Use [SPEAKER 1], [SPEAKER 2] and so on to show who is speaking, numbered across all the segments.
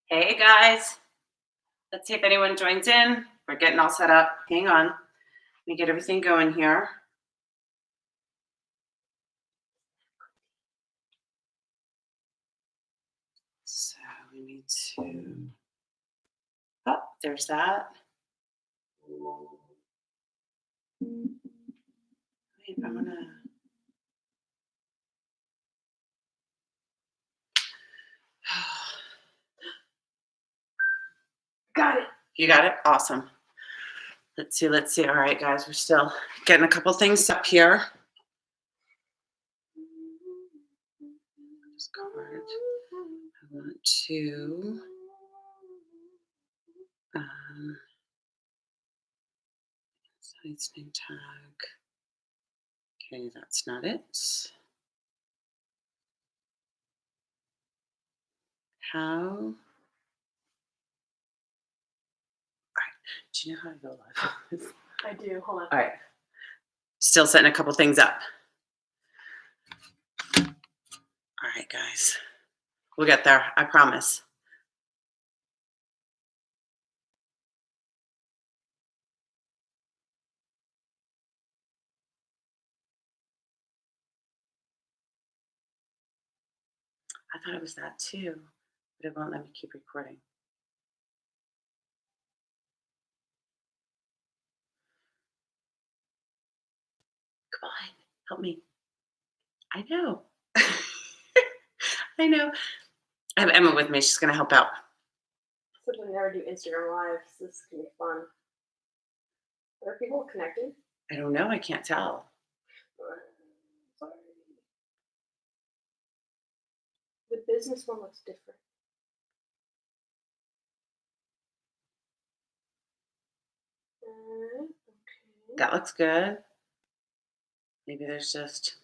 [SPEAKER 1] Hey guys, let's see if anyone joins in. We're getting all set up. Hang on. Let me get everything going here. So we need to, oh, there's that. Wait, I'm gonna,
[SPEAKER 2] Got it.
[SPEAKER 1] you got it? Awesome. Let's see. All right, guys, we're still getting a couple things up here. Discard. I want to, size name tag. Okay, that's not it. How? All right. Do you know how to go live?
[SPEAKER 2] I do. Hold on.
[SPEAKER 1] All right. Still setting a couple things up. All right, guys. We'll get there. I promise. I thought it was that too, but it won't let me keep recording. Come on, help me. I know. I know. I have Emma with me. She's going to help out.
[SPEAKER 2] Since we never do Instagram lives, this can be fun. Are people connected?
[SPEAKER 1] I don't know. I can't tell.
[SPEAKER 2] Sorry. The business one looks different. Okay.
[SPEAKER 1] That looks good. Maybe there's just...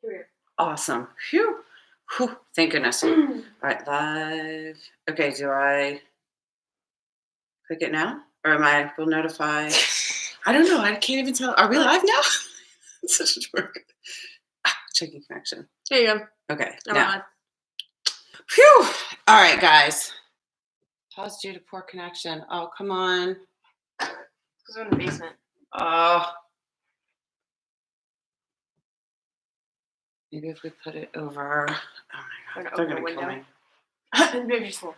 [SPEAKER 2] Here we are.
[SPEAKER 1] Awesome. Phew. Whew. Thank goodness. All right, live. Okay, do I click it now? Or am I, will notify? I don't know. I can't even tell. Are we live now? It's such a jerk. Checking connection.
[SPEAKER 2] There you go.
[SPEAKER 1] Okay.
[SPEAKER 2] I'm
[SPEAKER 1] Now.
[SPEAKER 2] on.
[SPEAKER 1] Phew. All right, guys. Pause due to poor connection. Oh, come on.
[SPEAKER 2] Because we're in the basement.
[SPEAKER 1] Oh. Maybe if we put it over. Oh my God. They're going to kill me.
[SPEAKER 2] Maybe just one.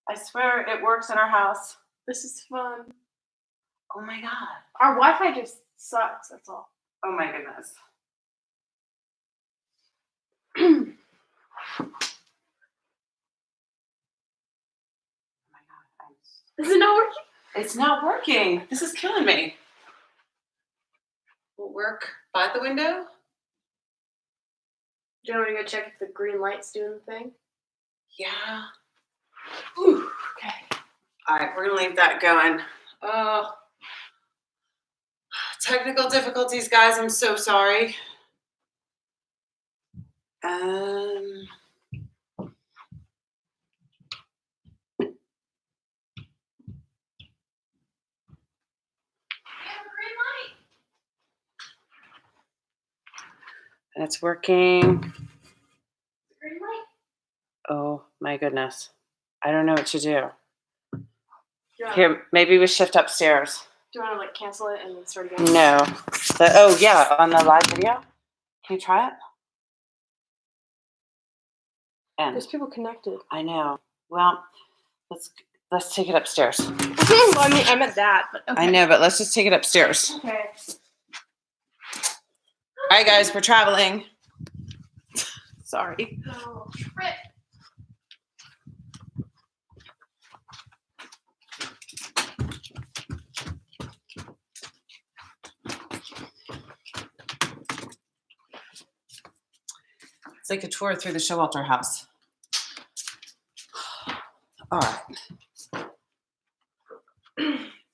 [SPEAKER 1] I swear it works in our house.
[SPEAKER 2] This is fun.
[SPEAKER 1] Oh my God.
[SPEAKER 2] Our Wi-Fi just sucks, that's all.
[SPEAKER 1] Oh my goodness. Oh my God.
[SPEAKER 2] Is it not working?
[SPEAKER 1] It's not working. This is killing me. Will it work by the window?
[SPEAKER 2] Do you want me to go check if the green light's doing the thing?
[SPEAKER 1] Yeah. Ooh, okay. All right, we're gonna leave that going. Oh, technical difficulties, guys. I'm so sorry. That's working.
[SPEAKER 2] Green light?
[SPEAKER 1] Oh my goodness. I don't know what to do.
[SPEAKER 2] Yeah.
[SPEAKER 1] Here, maybe we shift upstairs.
[SPEAKER 2] Do you want to like cancel it and then start again?
[SPEAKER 1] No. Oh yeah, on the live video. Can you try it? And
[SPEAKER 2] There's people connected.
[SPEAKER 1] I know. Well, let's take it upstairs.
[SPEAKER 2] Well, I mean, I meant that, but okay.
[SPEAKER 1] I know, but let's just take it upstairs.
[SPEAKER 2] Okay.
[SPEAKER 1] All right, guys, we're traveling. Sorry.
[SPEAKER 2] Oh, trip.
[SPEAKER 1] It's like a tour through the Showalter house. All right.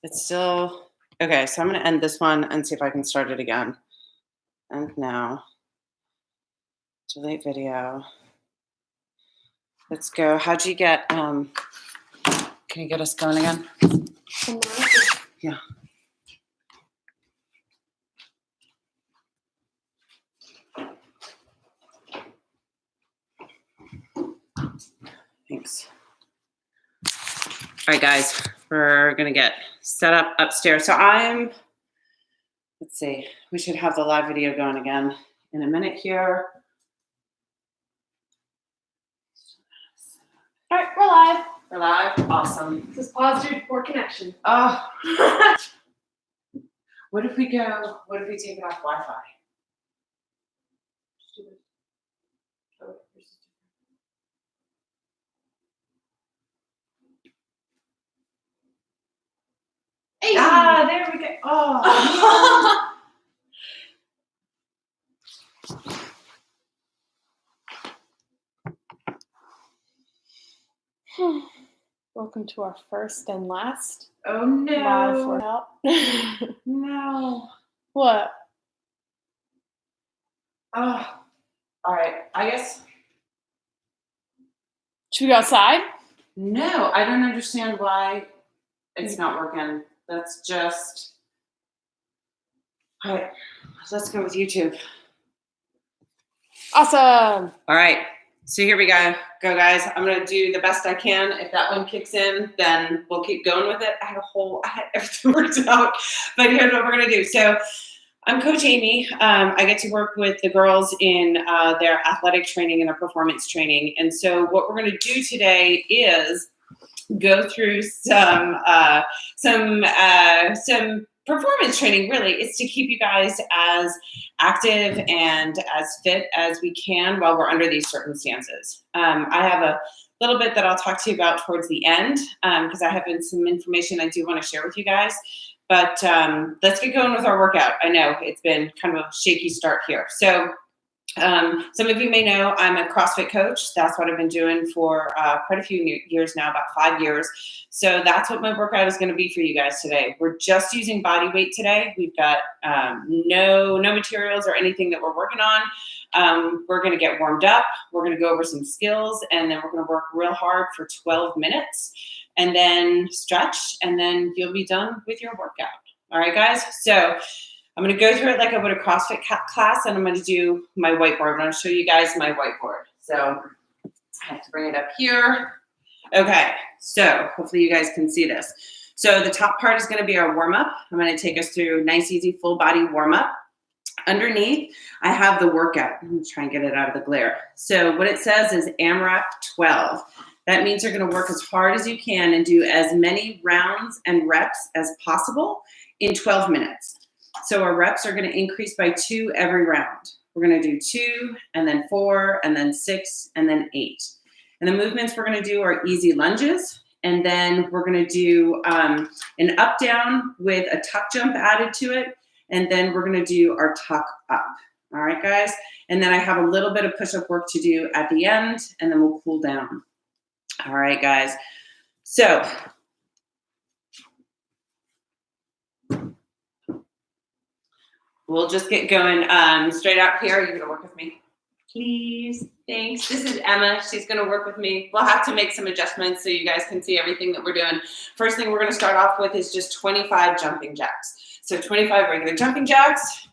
[SPEAKER 1] It's still okay. So I'm going to end this one and see if I can start it again. And now, delete video. Let's go. How'd you get? Can you get us going again? Yeah. Thanks. All right, guys, we're going to get set up upstairs. So let's see, we should have the live video going again in a minute here.
[SPEAKER 2] All right, we're live.
[SPEAKER 1] We're live? Awesome.
[SPEAKER 2] This is pause due to poor connection.
[SPEAKER 1] Oh. What if we take it off Wi-Fi?
[SPEAKER 2] Hey.
[SPEAKER 1] Ah, there we go. Oh.
[SPEAKER 2] Welcome to our first and last
[SPEAKER 1] Oh
[SPEAKER 2] live
[SPEAKER 1] no.
[SPEAKER 2] workout.
[SPEAKER 1] No.
[SPEAKER 2] What?
[SPEAKER 1] Oh. All right. I guess.
[SPEAKER 2] Should we go outside?
[SPEAKER 1] No, I don't understand why it's not working. That's just. All right. Let's go with YouTube.
[SPEAKER 2] Awesome.
[SPEAKER 1] All right. So here we go. Go, guys. I'm going to do the best I can. If that one kicks in, then we'll keep going with it. I had everything worked out. But here's what we're going to do. So I'm Coach Amy. I get to work with the girls in their athletic training and their performance training. And so what we're going to do today is go through some performance training. Really, it's to keep you guys as active and as fit as we can while we're under these circumstances. I have a little bit that I'll talk to you about towards the end because I have some information I do want to share with you guys. But let's get going with our workout. I know it's been kind of a shaky start here. So some of you may know I'm a CrossFit coach. That's what I've been doing for quite a few years now, about 5 years. So that's what my workout is going to be for you guys today. We're just using body weight today. We've got no materials or anything that we're working on. We're going to get warmed up. We're going to go over some skills, and then we're going to work real hard for 12 minutes and then stretch, and then you'll be done with your workout. All right, guys? So I'm going to go through it like I would a CrossFit class, and I'm going to do my whiteboard. I'm going to show you guys my whiteboard. So I have to bring it up here. Okay, so hopefully you guys can see this. So the top part is going to be our warm-up. I'm going to take us through nice, easy, full body warm-up. Underneath, I have the workout. Let me try and get it out of the glare. So what it says is AMRAP 12. That means you're going to work as hard as you can and do as many rounds and reps as possible in 12 minutes. So our reps are going to increase by 2 every round. We're going to do 2, and then 4, and then 6, and then 8. And the movements we're going to do are easy lunges, and then we're going to do an up-down with a tuck jump added to it, and then we're going to do our tuck up. All right, guys? And then I have a little bit of push-up work to do at the end, and then we'll cool down. All right, guys. So we'll just get going straight out here. You're going to work with me, please. Thanks. This is Emma. She's going to work with me. We'll have to make some adjustments so you guys can see everything that we're doing. First thing we're going to start off with is just 25 jumping jacks. So 25 regular jumping jacks.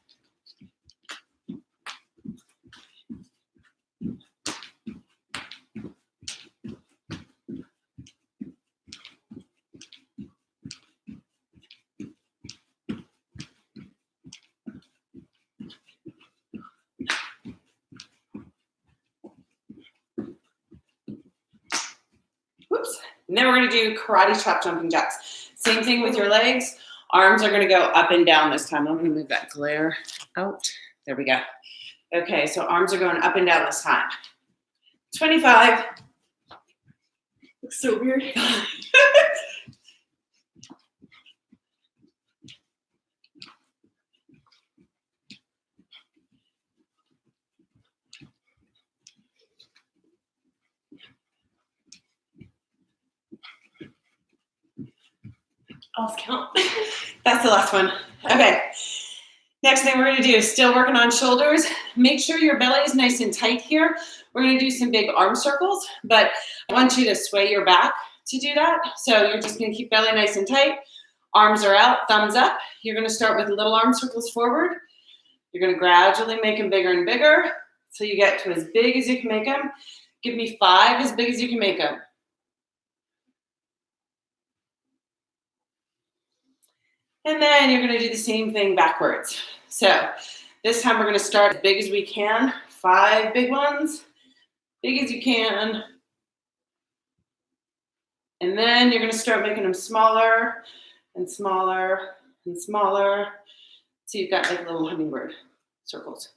[SPEAKER 1] Whoops. And then we're going to do karate chop jumping jacks. Same thing with your legs. Arms are going to go up and down this time. I'm going to move that glare out. There we go. Okay, so arms are going up and down this time. 25.
[SPEAKER 2] Looks so weird. I'll count.
[SPEAKER 1] That's the last one. Okay. Next thing we're going to do is still working on shoulders. Make sure your belly is nice and tight here. We're going to do some big arm circles, but I want you to sway your back to do that. So you're just going to keep belly nice and tight. Arms are out, thumbs up. You're going to start with little arm circles forward. You're going to gradually make them bigger and bigger so you get to as big as you can make them. Give me 5 as big as you can make them. And then you're gonna do the same thing backwards. So this time we're gonna start as big as we can. 5 big ones, big as you can. And then you're gonna start making them smaller and smaller and smaller. So you've got like little hummingbird circles.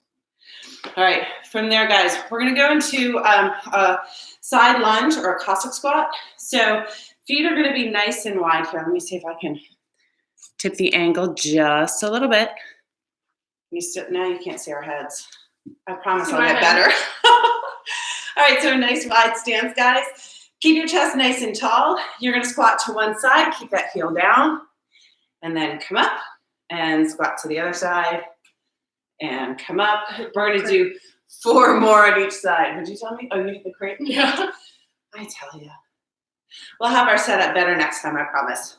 [SPEAKER 1] All right, from there, guys, we're gonna go into a side lunge or a Cossack squat. So feet are gonna be nice and wide here. Let me see if I can tip the angle just a little bit. Now you can't see our heads. I promise I'll get better. All right, so a nice wide stance, guys. Keep your chest nice and tall. You're gonna squat to one side, keep that heel down, and then come up and squat to the other side and come up. We're gonna do 4 more on each side. Would you tell me? Oh, you hit the crate?
[SPEAKER 2] Yeah.
[SPEAKER 1] I tell you. We'll have our setup better next time, I promise.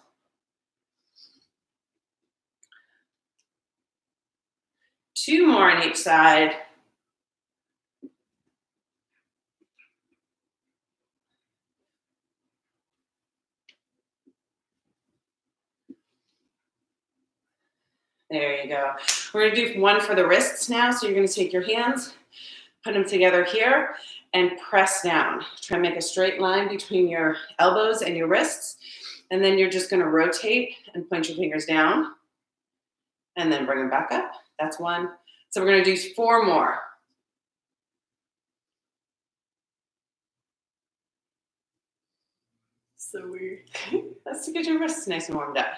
[SPEAKER 1] Two more on each side. There you go. We're gonna do one for the wrists now. So you're gonna take your hands, put them together here, and press down. Try and make a straight line between your elbows and your wrists. And then you're just gonna rotate and point your fingers down. And then bring them back up. That's one. So we're gonna do 4 more.
[SPEAKER 2] So weird.
[SPEAKER 1] That's to get your wrists nice and warmed up.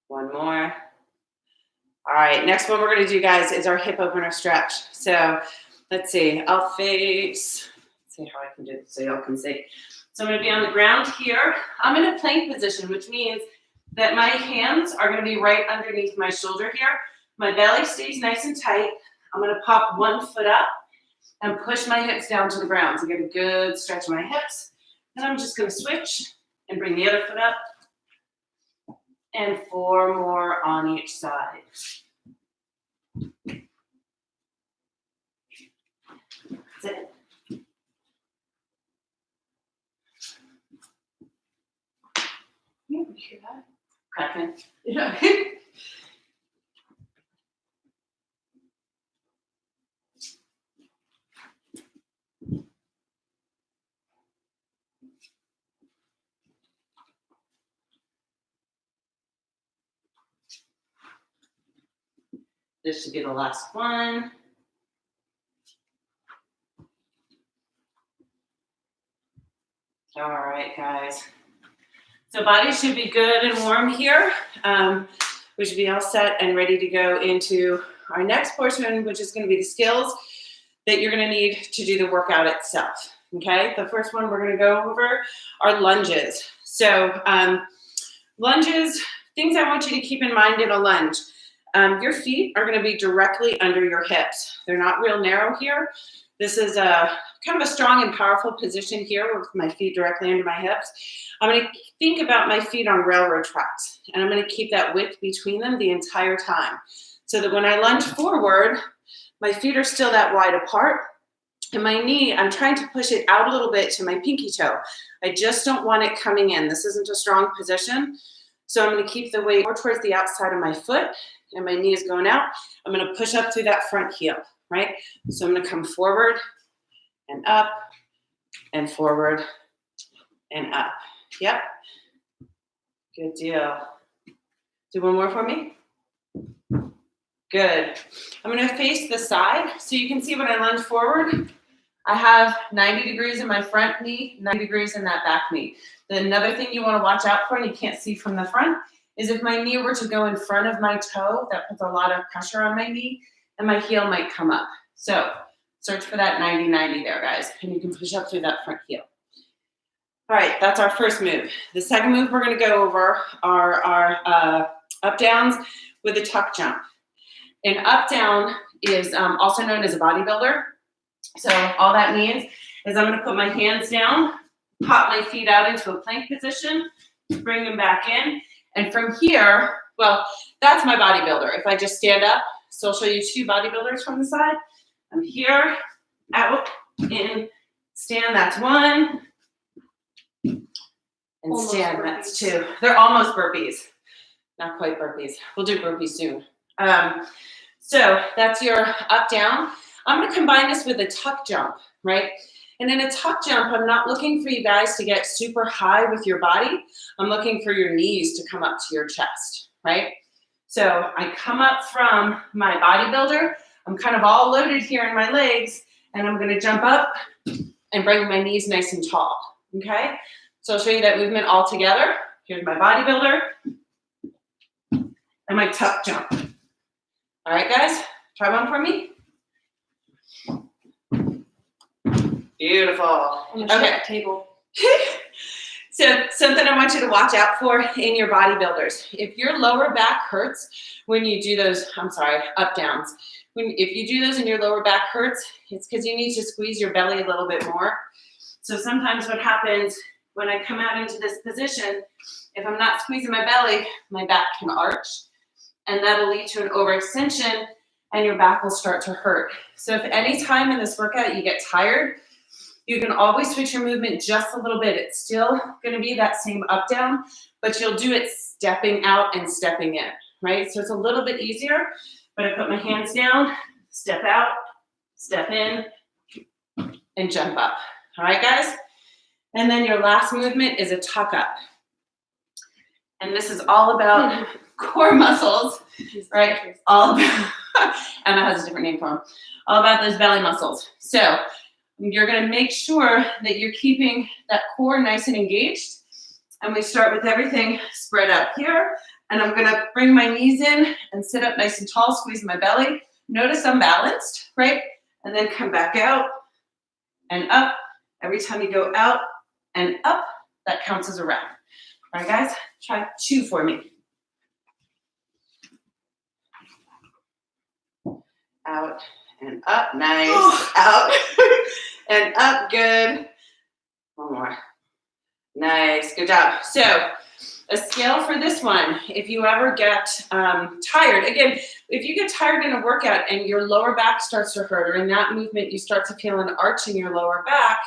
[SPEAKER 1] 1 more. All right, next one we're gonna do, guys, is our hip opener stretch. So let's see, I'll face, let's see how I can do this so y'all can see. So I'm gonna be on the ground here. I'm in a plank position, which means that my hands are gonna be right underneath my shoulder here. My belly stays nice and tight. I'm gonna pop one foot up and push my hips down to the ground to get a good stretch of my hips. And I'm just gonna switch and bring the other foot up. And 4 more on each side. That's it. You hear that? Cracking.
[SPEAKER 2] Yeah.
[SPEAKER 1] This should be the last one. All right, guys. So body should be good and warm here. We should be all set and ready to go into our next portion, which is going to be the skills that you're going to need to do the workout itself. Okay, the first one we're going to go over are lunges. So lunges, things I want you to keep in mind in a lunge. Your feet are going to be directly under your hips. They're not real narrow here. This is a kind of a strong and powerful position here with my feet directly under my hips. I'm going to think about my feet on railroad tracks, and I'm going to keep that width between them the entire time so that when I lunge forward, my feet are still that wide apart. And my knee, I'm trying to push it out a little bit to my pinky toe. I just don't want it coming in. This isn't a strong position. So I'm going to keep the weight more towards the outside of my foot, and my knee is going out. I'm going to push up through that front heel, right? So I'm going to come forward and up and forward and up. Yep. Good deal. Do one more for me. Good. I'm going to face the side so you can see when I lunge forward, I have 90 degrees in my front knee, 90 degrees in that back knee. Then another thing you want to watch out for, and you can't see from the front, is if my knee were to go in front of my toe, that puts a lot of pressure on my knee, and my heel might come up. So search for that 90-90 there, guys, and you can push up through that front heel. All right, that's our first move. The second move we're going to go over are our up-downs with a tuck jump. An up-down is also known as a bodybuilder. So all that means is I'm going to put my hands down, pop my feet out into a plank position, bring them back in. And from here, well, that's my bodybuilder. If I just stand up, so I'll show you 2 bodybuilders from the side. I'm here, out, in, Stand, that's 1. And
[SPEAKER 2] Almost
[SPEAKER 1] stand, that's
[SPEAKER 2] burpees.
[SPEAKER 1] 2. They're almost burpees. Not quite burpees. We'll do burpees soon. So that's your up, down. I'm going to combine this with a tuck jump, right? And in a tuck jump, I'm not looking for you guys to get super high with your body. I'm looking for your knees to come up to your chest, right? So I come up from my bodybuilder. I'm kind of all loaded here in my legs, and I'm going to jump up and bring my knees nice and tall, okay? So I'll show you that movement all together. Here's my bodybuilder and my tuck jump. All right, guys, try one for me. Beautiful. Okay.
[SPEAKER 2] Table.
[SPEAKER 1] So something I want you to watch out for in your bodybuilders. If your lower back hurts when you do those, up downs. If you do those and your lower back hurts, it's because you need to squeeze your belly a little bit more. So sometimes what happens when I come out into this position, if I'm not squeezing my belly, my back can arch, and that'll lead to an overextension, and your back will start to hurt. So if any time in this workout you get tired, you can always switch your movement just a little bit. It's still going to be that same up down, but you'll do it stepping out and stepping in, right? So it's a little bit easier, but I put my hands down, step out, step in, and jump up. All right, guys? And then your last movement is a tuck up. And this is all about core muscles, right? All about, Emma has a different name for them. All about those belly muscles. So you're going to make sure that you're keeping that core nice and engaged. And we start with everything spread out here. And I'm going to bring my knees in and sit up nice and tall, squeeze my belly. Notice I'm balanced, right? And then come back out and up. Every time you go out and up, that counts as a rep. All right, guys, try 2 for me. Out and up, nice. Oh. Out and up, good. One more. Nice, good job. So a scale for this one, if you ever get tired, again, if you get tired in a workout and your lower back starts to hurt, or in that movement you start to feel an arch in your lower back,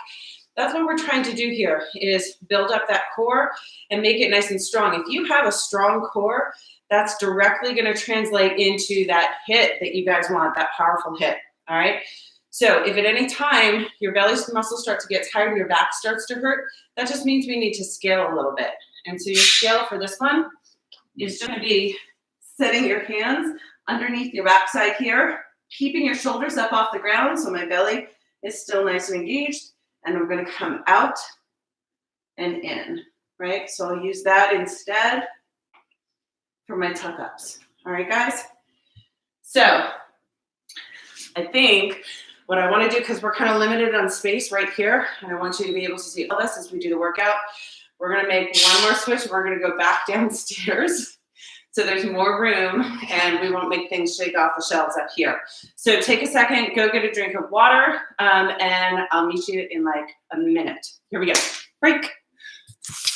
[SPEAKER 1] that's what we're trying to do here, is build up that core and make it nice and strong. If you have a strong core, that's directly going to translate into that hit that you guys want, that powerful hit, all right? So if at any time your belly muscles start to get tired and your back starts to hurt, that just means we need to scale a little bit. And so your scale for this one is going to be setting your hands underneath your backside here, keeping your shoulders up off the ground so my belly is still nice and engaged. And I'm going to come out and in, right? So I'll use that instead for my tuck ups. All right, guys? So I think what I want to do, because we're kind of limited on space right here, and I want you to be able to see all this as we do the workout, we're going to make one more switch. We're going to go back downstairs so there's more room, and we won't make things shake off the shelves up here. So take a second, go get a drink of water, and I'll meet you in like a minute. Here we go. Break.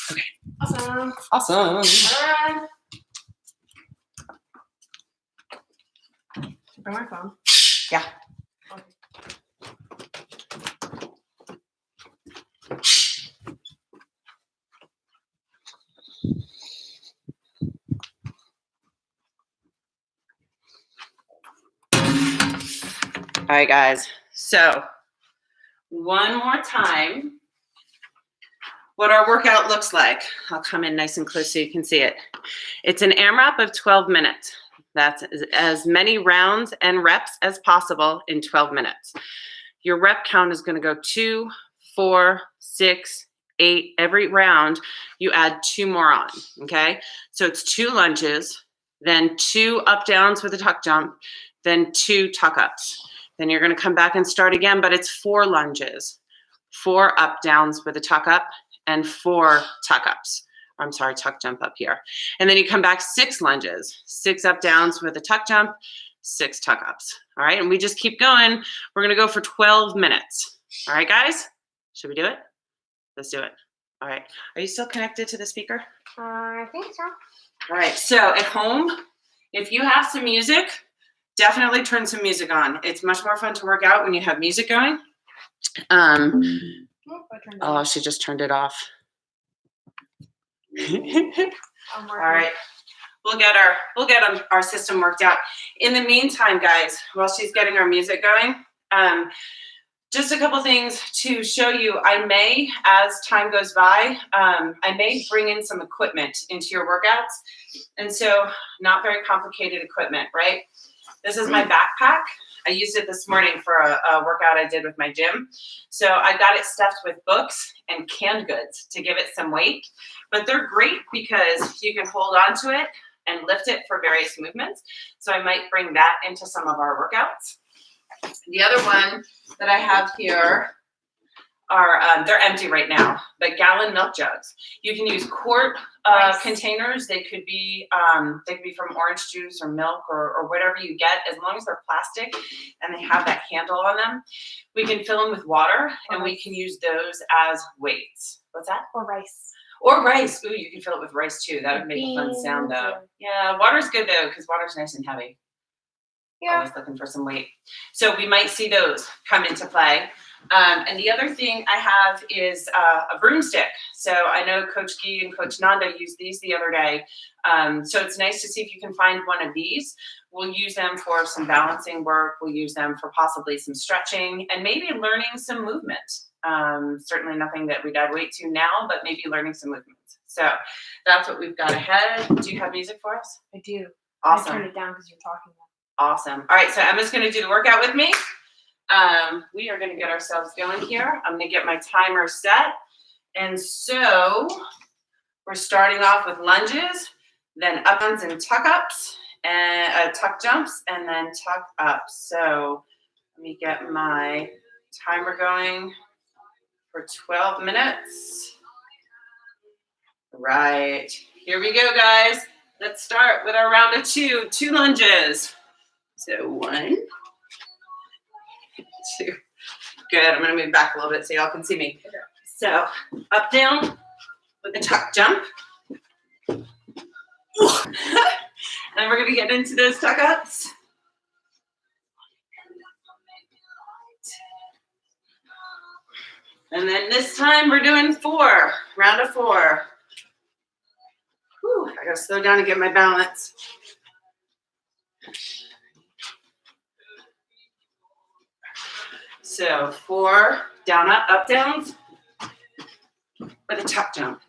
[SPEAKER 1] Okay.
[SPEAKER 2] Awesome.
[SPEAKER 1] Awesome.
[SPEAKER 2] All right. Bring my phone.
[SPEAKER 1] Yeah. All right, guys. So one more time, what our workout looks like. I'll come in nice and close so you can see it. It's an AMRAP of 12 minutes. That's as many rounds and reps as possible in 12 minutes. Your rep count is going to go 2, 4, 6, 8. Every round, you add 2 more on, okay? So it's 2 lunges, then 2 up downs with a tuck jump, then 2 tuck ups. Then you're going to come back and start again, but it's 4 lunges, 4 up downs with a tuck up, and 4 tuck ups. I'm sorry, tuck jump up here. And then you come back 6 lunges, 6 up downs with a tuck jump, 6 tuck ups. All right, and we just keep going. We're going to go for 12 minutes. All right, guys, should we do it? Let's do it. All right, are you still connected to the speaker?
[SPEAKER 2] I think so.
[SPEAKER 1] All right, so at home, if you have some music, definitely turn some music on. It's much more fun to work out when you have music going. Um,
[SPEAKER 2] Oh, I turned it
[SPEAKER 1] oh,
[SPEAKER 2] off.
[SPEAKER 1] she just turned it off.
[SPEAKER 2] I'm
[SPEAKER 1] All
[SPEAKER 2] working.
[SPEAKER 1] right. We'll get our system worked out. In the meantime, guys, while she's getting our music going, just a couple things to show you. I may, as time goes by, I may bring in some equipment into your workouts. And so not very complicated equipment, right? This is my backpack. I used it this morning for a workout I did with my gym. So I got it stuffed with books and canned goods to give it some weight. But they're great because you can hold on to it and lift it for various movements. So I might bring that into some of our workouts. The other one that I have here are, they're empty right now, but gallon milk jugs. You can use quart
[SPEAKER 2] Nice.
[SPEAKER 1] containers. They could be from orange juice or milk or whatever you get, as long as they're plastic and they have that handle on them. We can fill them with water and we can use those as weights. What's that?
[SPEAKER 2] Or rice.
[SPEAKER 1] Or rice. Ooh, you can fill it with rice too. That would make a fun
[SPEAKER 2] Beans
[SPEAKER 1] sound though.
[SPEAKER 2] or-
[SPEAKER 1] Yeah, water's good though, because water's nice and heavy.
[SPEAKER 2] Yeah.
[SPEAKER 1] Always looking for some weight. So we might see those come into play. And the other thing I have is a broomstick. So I know Coach Gee and Coach Nanda used these the other day. So it's nice to see if you can find one of these. We'll use them for some balancing work. We'll use them for possibly some stretching and maybe learning some movement. Certainly nothing that we'd add weight to now, but maybe learning some movements. So that's what we've got ahead. Do you have music for us?
[SPEAKER 2] I do.
[SPEAKER 1] Awesome.
[SPEAKER 2] I turned it down because you're talking now.
[SPEAKER 1] Awesome. All right, so Emma's going to do the workout with me. We are going to get ourselves going here. I'm going to get my timer set. And so we're starting off with lunges, then up-ons and tuck-ups, and tuck jumps, and then tuck ups. So let me get my timer going for 12 minutes. Right. Here we go, guys. Let's start with our round of two lunges. So 1, 2. Good. I'm going to move back a little bit so y'all can see me.
[SPEAKER 2] Okay.
[SPEAKER 1] So up, down with a tuck jump. And we're going to get into those tuck ups. And then this time we're doing 4, round of 4. Whew, I got to slow down and get my balance. So 4 down, up, downs with a tuck jump.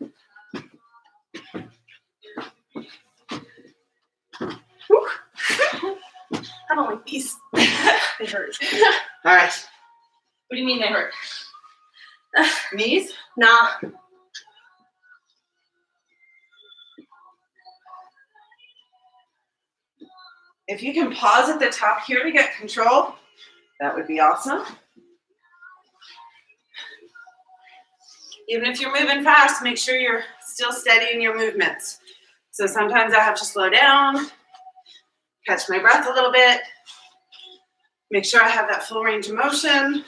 [SPEAKER 1] Whew. I don't like these. They hurt. All right. What do you mean they hurt? Knees?
[SPEAKER 2] Nah.
[SPEAKER 1] If you can pause at the top here to get control, that would be awesome. Even if you're moving fast, make sure you're still steady in your movements. So sometimes I have to slow down, catch my breath a little bit, make sure I have that full range of motion.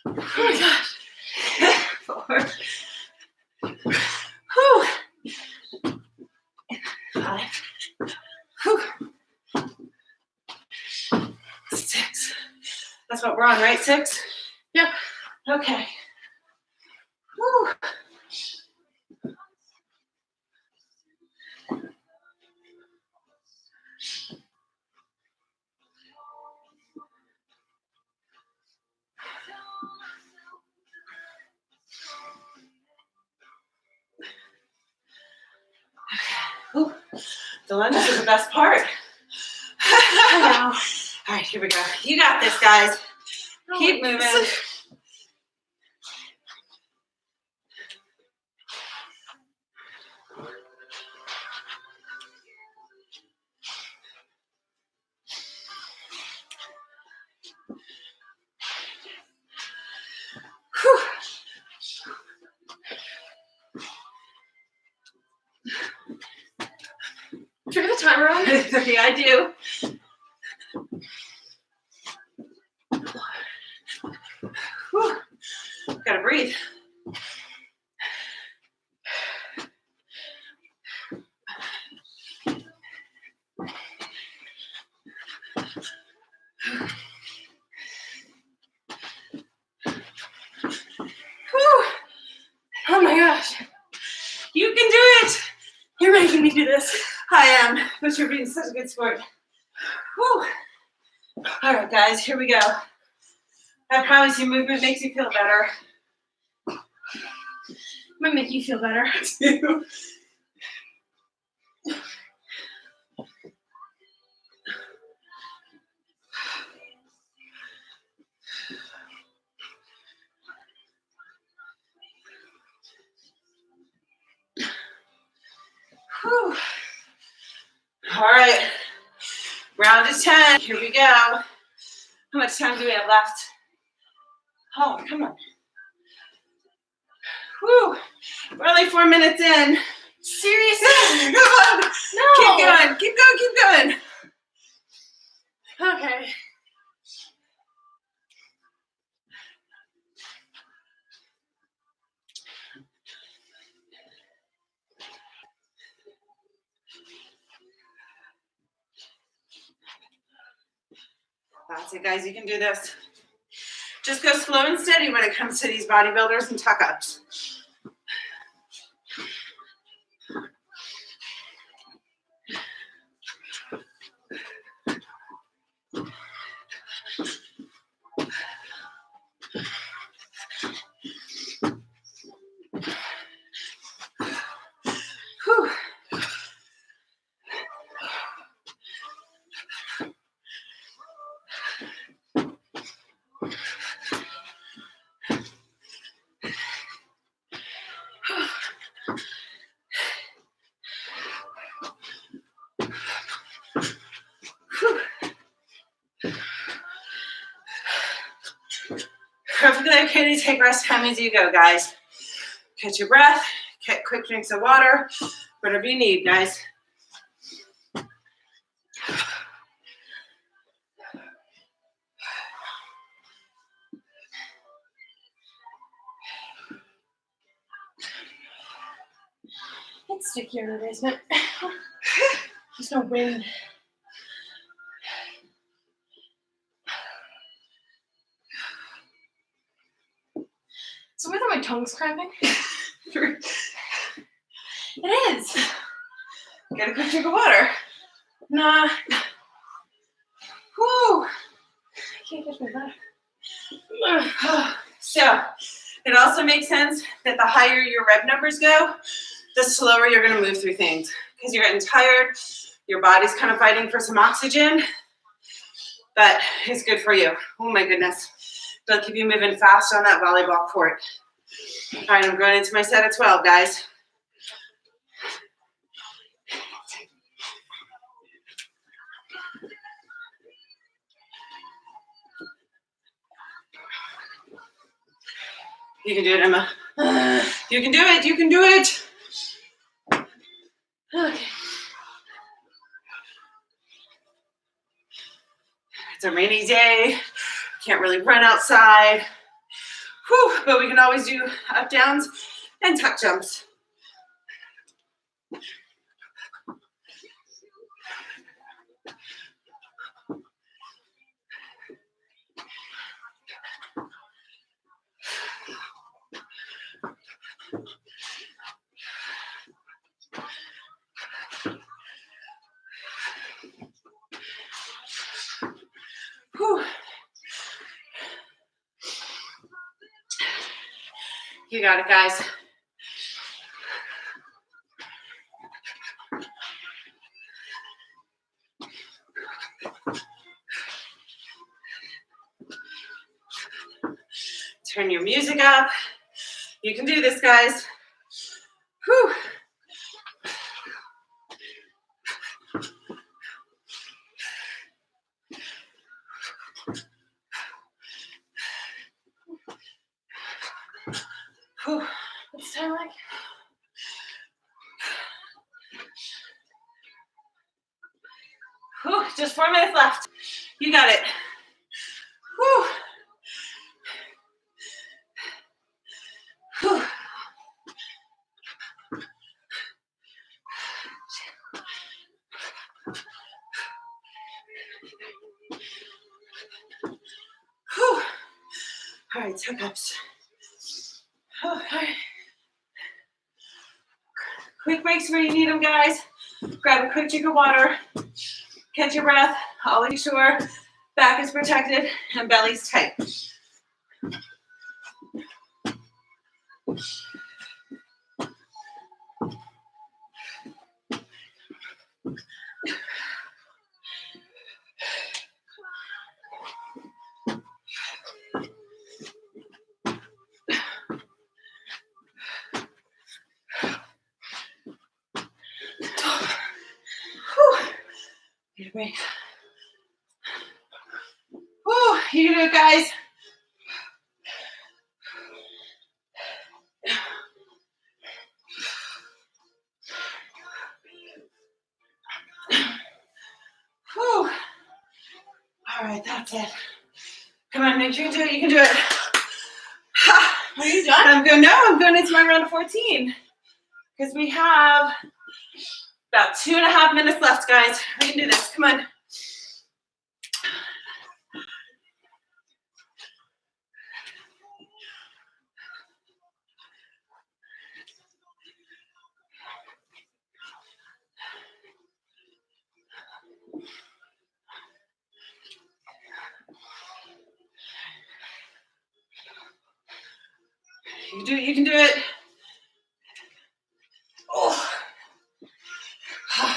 [SPEAKER 1] Oh my gosh. 4. Whew. 5. Whew. 6. That's what we're on, right? 6?
[SPEAKER 2] Yep.
[SPEAKER 1] Okay. Whew. Ooh, the lunges are the best part. All right, here we go. You got this, guys. Keep moving. Whew.
[SPEAKER 2] Do you have the timer on?
[SPEAKER 1] Yeah, I do.
[SPEAKER 2] do this.
[SPEAKER 1] I am, but you're being such a good sport. Whew. All right, guys, here we go. I promise you, movement makes you feel better.
[SPEAKER 2] Might make you feel better.
[SPEAKER 1] Whew. All right, round of 10. Here we go. How much time do we have left? Oh, come on. Whew. We're only 4 minutes in.
[SPEAKER 2] Seriously?
[SPEAKER 1] Come on.
[SPEAKER 2] No.
[SPEAKER 1] Keep going. Keep going. Keep going.
[SPEAKER 2] Okay.
[SPEAKER 1] That's it, guys. You can do this. Just go slow and steady when it comes to these bodybuilders and tuck-ups. Whew. Perfectly okay to take rest time as you go, guys. Catch your breath, get quick drinks of water, whatever you need, guys.
[SPEAKER 2] It's sticky in the basement. There's no wind. So whether my tongue's cramping? It is.
[SPEAKER 1] Get a quick drink of water.
[SPEAKER 2] Nah.
[SPEAKER 1] Whew.
[SPEAKER 2] I can't catch my breath.
[SPEAKER 1] So, it also makes sense that the higher your rep numbers go, the slower you're going to move through things because you're getting tired. Your body's kind of fighting for some oxygen, but it's good for you. Oh my goodness. They'll keep you moving fast on that volleyball court. All right, I'm going into my set of 12, guys. You can do it, Emma. You can do it. You can do it.
[SPEAKER 2] Okay.
[SPEAKER 1] It's a rainy day. Can't really run outside. Whew, but we can always do up downs and tuck jumps. Whew. You got it, guys. Turn your music up. You can do this, guys. Whew. Whew.
[SPEAKER 2] What's time like?
[SPEAKER 1] Whew. Just 4 minutes left. You got it. Whew. Whew. Whew. All right, tuck ups. All right. Quick breaks where you need them, guys. Grab a quick drink of water. Catch your breath. Always make sure back is protected and belly's tight. Need a break. Whew, you can do it, guys. Whew. All right, that's it. Come on, make sure you do it. You can do it.
[SPEAKER 2] Are you done?
[SPEAKER 1] I'm going. No, I'm going into my round of 14 because we have about 2.5 minutes left, guys. We can do this. Come on. You can do it. You can do it. Oh.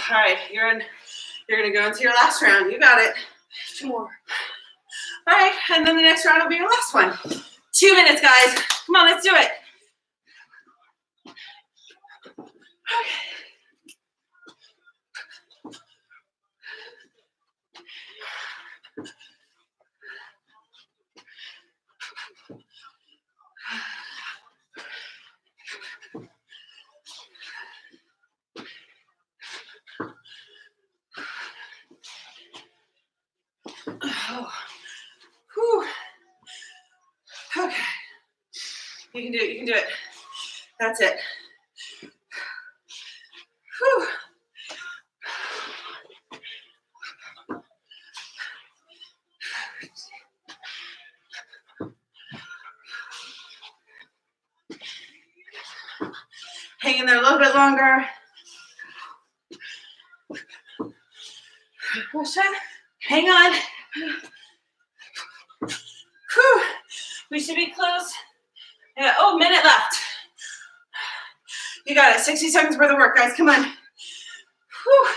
[SPEAKER 1] All right, you're gonna go into your last round. You got it.
[SPEAKER 2] 2 more.
[SPEAKER 1] All right, and then the next round will be your last one. 2 minutes, guys. Come on, let's do it. Okay. Oh. Whew. Okay. You can do it. You can do it. That's it. Whew. Hang in there a little bit longer. Push it. Hang on. Whew. We should be close. Yeah. Oh, minute left. You got it. 60 seconds worth of work, guys. Come on. Whew.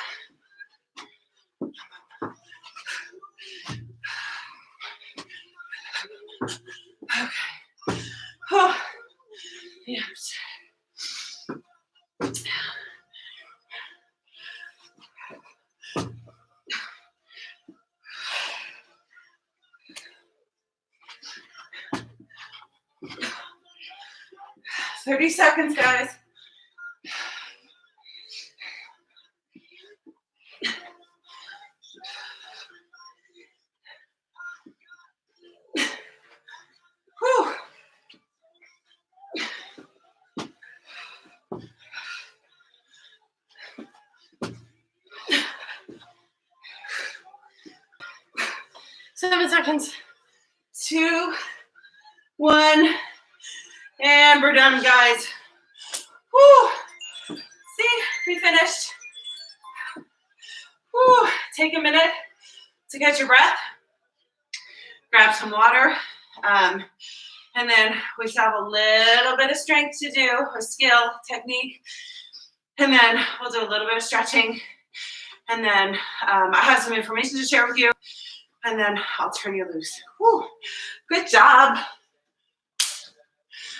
[SPEAKER 1] Okay. Oh. Yes. "30 seconds, guys." Whew. "7 seconds. 2, 1, and we're done, guys. Whew. See, we finished. Whew. Take a minute to get your breath. Grab some water. And then we still have a little bit of strength to do, or skill, technique. And then we'll do a little bit of stretching. And then I have some information to share with you. And then I'll turn you loose. Whew. Good job.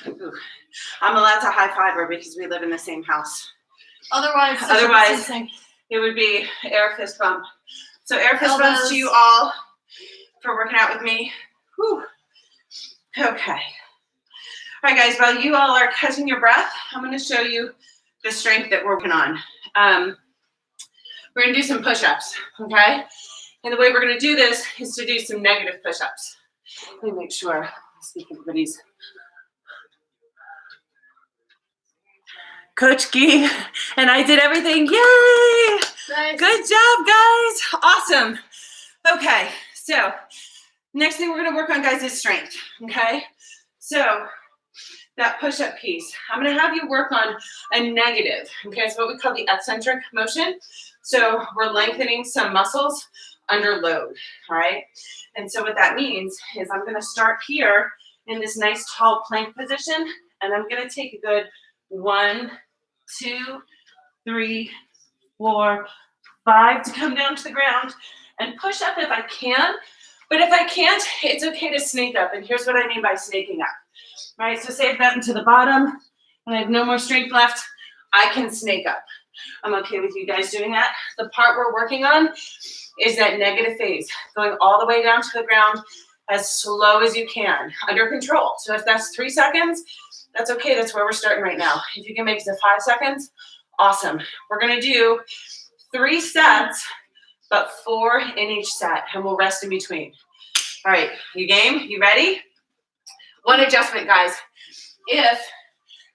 [SPEAKER 1] Ooh. I'm allowed to high five her because we live in the same house.
[SPEAKER 2] Otherwise,
[SPEAKER 1] it would be air fist bump. So air fist bumps to you all for working out with me. Whew. Okay. All right, guys, while you all are catching your breath, I'm going to show you the strength that we're working on. We're going to do some push-ups, okay? And the way we're going to do this is to do some negative push-ups. Let me make sure I see everybody's. Coach Gee and I did everything. Yay!
[SPEAKER 2] Nice.
[SPEAKER 1] Good job, guys. Awesome. Okay, so next thing we're going to work on, guys, is strength, okay? So that push-up piece. I'm going to have you work on a negative. Okay, it's what we call the eccentric motion. So we're lengthening some muscles under load. All right. And so what that means is I'm going to start here in this nice tall plank position, and I'm going to take a good 1, 2, 3, 4, 5 to come down to the ground and push up if I can. But if I can't, it's okay to snake up. And here's what I mean by snaking up. All right, so say I've gotten to the bottom and I have no more strength left, I can snake up. I'm okay with you guys doing that. The part we're working on is that negative phase, going all the way down to the ground as slow as you can, under control. So if that's 3 seconds, that's okay. That's where we're starting right now. If you can make it to 5 seconds, awesome. We're going to do 3 sets, but 4 in each set, and we'll rest in between. All right, you game? You ready? One adjustment, guys. If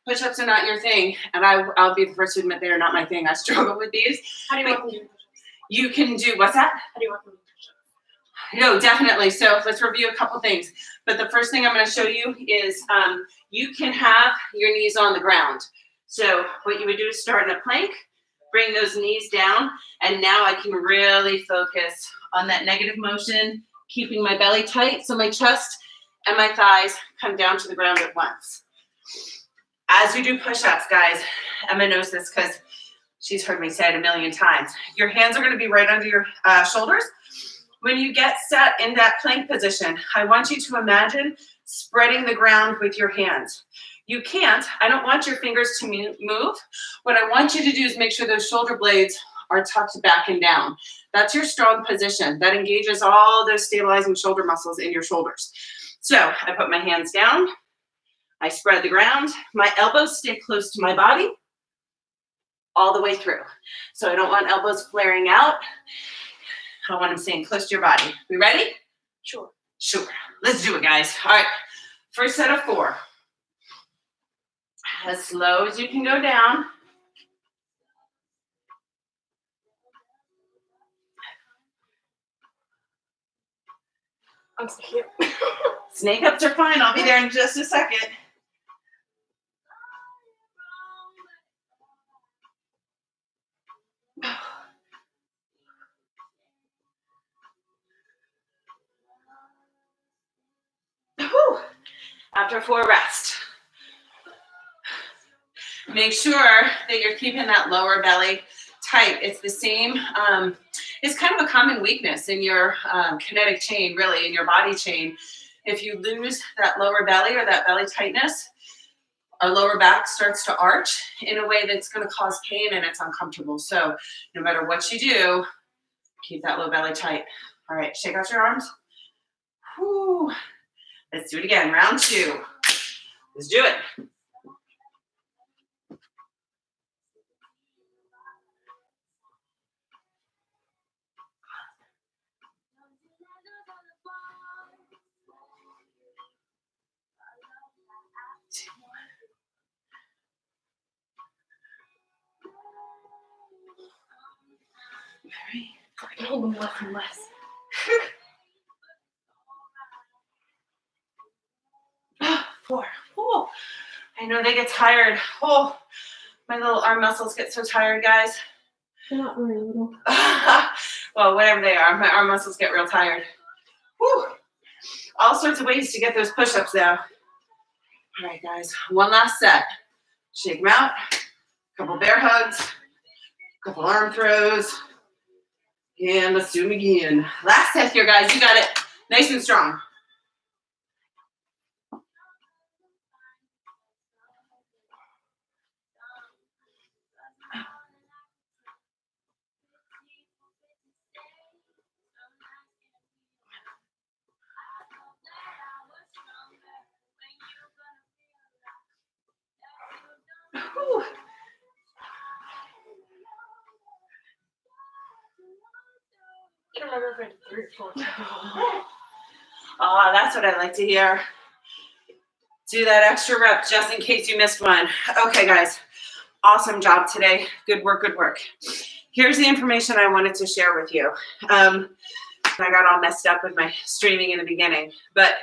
[SPEAKER 1] push-ups are not your thing, and I'll be the first to admit they are not my thing. I struggle with these.
[SPEAKER 2] How do you want them to do push-ups?
[SPEAKER 1] You can do, what's that?
[SPEAKER 2] How do you want them to do push-ups?
[SPEAKER 1] No, definitely. So let's review a couple things. But the first thing I'm going to show you is you can have your knees on the ground. So what you would do is start in a plank, bring those knees down, and now I can really focus on that negative motion, keeping my belly tight so my chest and my thighs come down to the ground at once. As you do push-ups, guys, Emma knows this because she's heard me say it a million times. Your hands are going to be right under your shoulders. When you get set in that plank position, I want you to imagine spreading the ground with your hands. You can't. I don't want your fingers to move. What I want you to do is make sure those shoulder blades are tucked back and down. That's your strong position. That engages all those stabilizing shoulder muscles in your shoulders. So I put my hands down. I spread the ground. My elbows stay close to my body all the way through. So I don't want elbows flaring out. I want them staying close to your body. We ready?
[SPEAKER 2] Sure.
[SPEAKER 1] Sure. Let's do it, guys. All right. First set of 4. As slow as you can go down.
[SPEAKER 2] I'm so cute.
[SPEAKER 1] Snake ups are fine. I'll be there in just a second. Whew. After 4, rest. Make sure that you're keeping that lower belly tight. It's the same, it's kind of a common weakness in your kinetic chain, really, in your body chain. If you lose that lower belly or that belly tightness, our lower back starts to arch in a way that's going to cause pain and it's uncomfortable. So no matter what you do, keep that low belly tight. All right, shake out your arms. Whew. Let's do it again. Round 2. Let's do it.
[SPEAKER 2] I can hold them less and less.
[SPEAKER 1] Four. Oh, I know they get tired. Oh, my little arm muscles get so tired, guys.
[SPEAKER 2] They're not very little.
[SPEAKER 1] Well, whatever they are, my arm muscles get real tired. Whew. All sorts of ways to get those push-ups though. All right, guys, one last set. Shake them out. Couple bear hugs. Couple arm throws. And let's do them again. Last set here, guys. You got it. Nice and strong. Whew.
[SPEAKER 2] I don't remember if I did 3 or 4.
[SPEAKER 1] Oh, that's what I like to hear. Do that extra rep just in case you missed one. Okay, guys. Awesome job today. Good work, good work. Here's the information I wanted to share with you. I got all messed up with my streaming in the beginning, but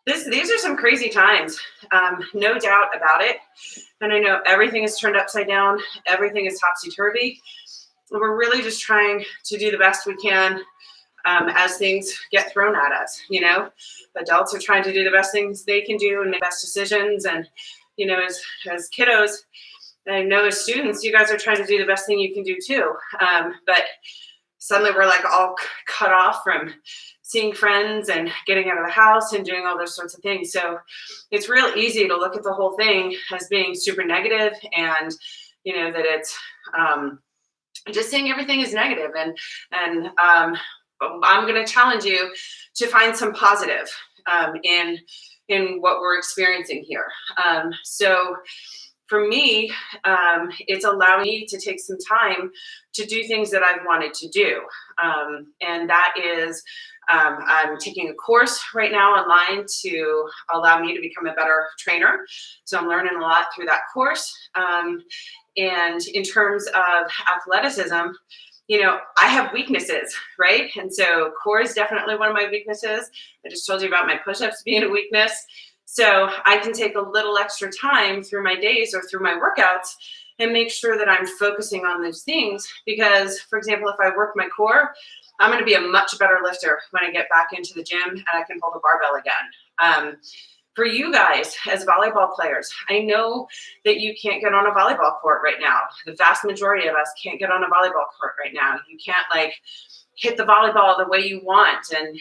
[SPEAKER 1] These are some crazy times, no doubt about it. And I know everything is turned upside down. Everything is topsy-turvy. We're really just trying to do the best we can as things get thrown at us. Adults are trying to do the best things they can do and make best decisions. And, as kiddos, I know as students, you guys are trying to do the best thing you can do too. But suddenly we're like all cut off from seeing friends and getting out of the house and doing all those sorts of things. So it's real easy to look at the whole thing as being super negative, and that it's just seeing everything is negative. And I'm going to challenge you to find some positive in what we're experiencing here. So for me, it's allowing me to take some time to do things that I've wanted to do. And that is, I'm taking a course right now online to allow me to become a better trainer. So I'm learning a lot through that course. And in terms of athleticism, I have weaknesses, right? And so core is definitely one of my weaknesses. I just told you about my push-ups being a weakness. So I can take a little extra time through my days or through my workouts and make sure that I'm focusing on those things. Because, for example, if I work my core, I'm going to be a much better lifter when I get back into the gym and I can hold a barbell again. For you guys as volleyball players, I know that you can't get on a volleyball court right now. The vast majority of us can't get on a volleyball court right now. You can't hit the volleyball the way you want. And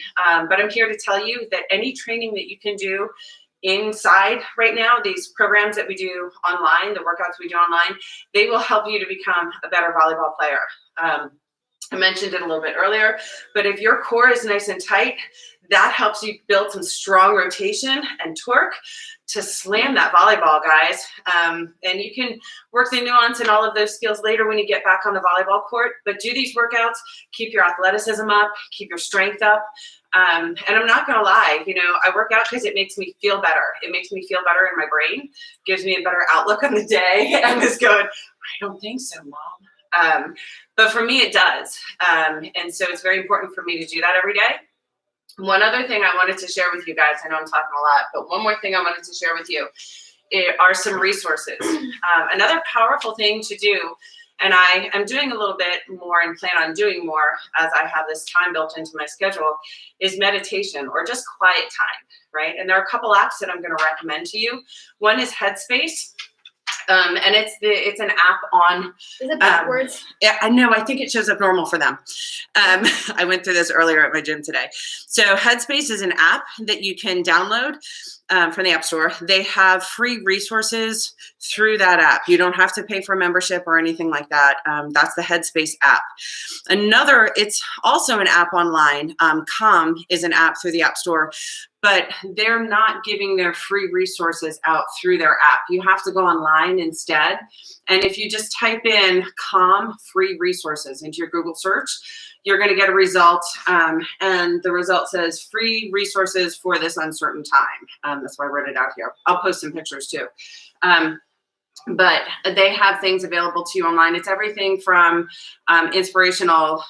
[SPEAKER 1] but I'm here to tell you that any training that you can do inside right now, these programs that we do online, the workouts we do online, they will help you to become a better volleyball player. I mentioned it a little bit earlier, but if your core is nice and tight, that helps you build some strong rotation and torque to slam that volleyball, guys. And you can work the nuance and all of those skills later when you get back on the volleyball court. But do these workouts, keep your athleticism up, keep your strength up. And I'm not going to lie, I work out because it makes me feel better. It makes me feel better in my brain, gives me a better outlook on the day. I'm just going, I don't think so, Mom. But for me, it does. And so it's very important for me to do that every day. One other thing I wanted to share with you guys, I know I'm talking a lot, but one more thing I wanted to share with you are some resources. Another powerful thing to do, and I am doing a little bit more and plan on doing more as I have this time built into my schedule, is meditation or just quiet time, right? And there are a couple apps that I'm going to recommend to you. One is Headspace. And it's an app on.
[SPEAKER 2] Is it backwards?
[SPEAKER 1] Yeah, I know. I think it shows up normal for them. I went through this earlier at my gym today. So Headspace is an app that you can download from the App Store. They have free resources through that app. You don't have to pay for a membership or anything like that. That's the Headspace app. It's also an app online. Calm is an app through the App Store, but they're not giving their free resources out through their app. You have to go online instead. And if you just type in Calm free resources into your Google search, you're going to get a result. And the result says free resources for this uncertain time. That's why I wrote it out here. I'll post some pictures too. But they have things available to you online. It's everything from inspirational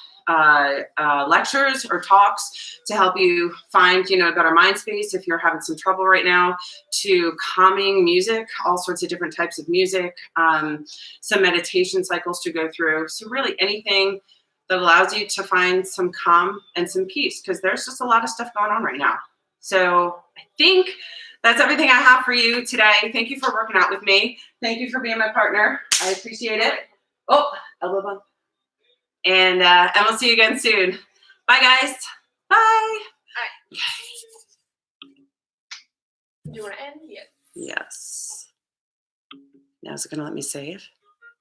[SPEAKER 1] lectures or talks to help you find, a better mind space if you're having some trouble right now, to calming music, all sorts of different types of music, some meditation cycles to go through. So really anything that allows you to find some calm and some peace, because there's just a lot of stuff going on right now. So I think that's everything I have for you today. Thank you for working out with me. Thank you for being my partner. I appreciate it. Oh, elbow bump. And we'll see you again soon. Bye, guys. Bye.
[SPEAKER 2] All right. Do you want to end? Yes.
[SPEAKER 1] Yes. Now is it going to let me save?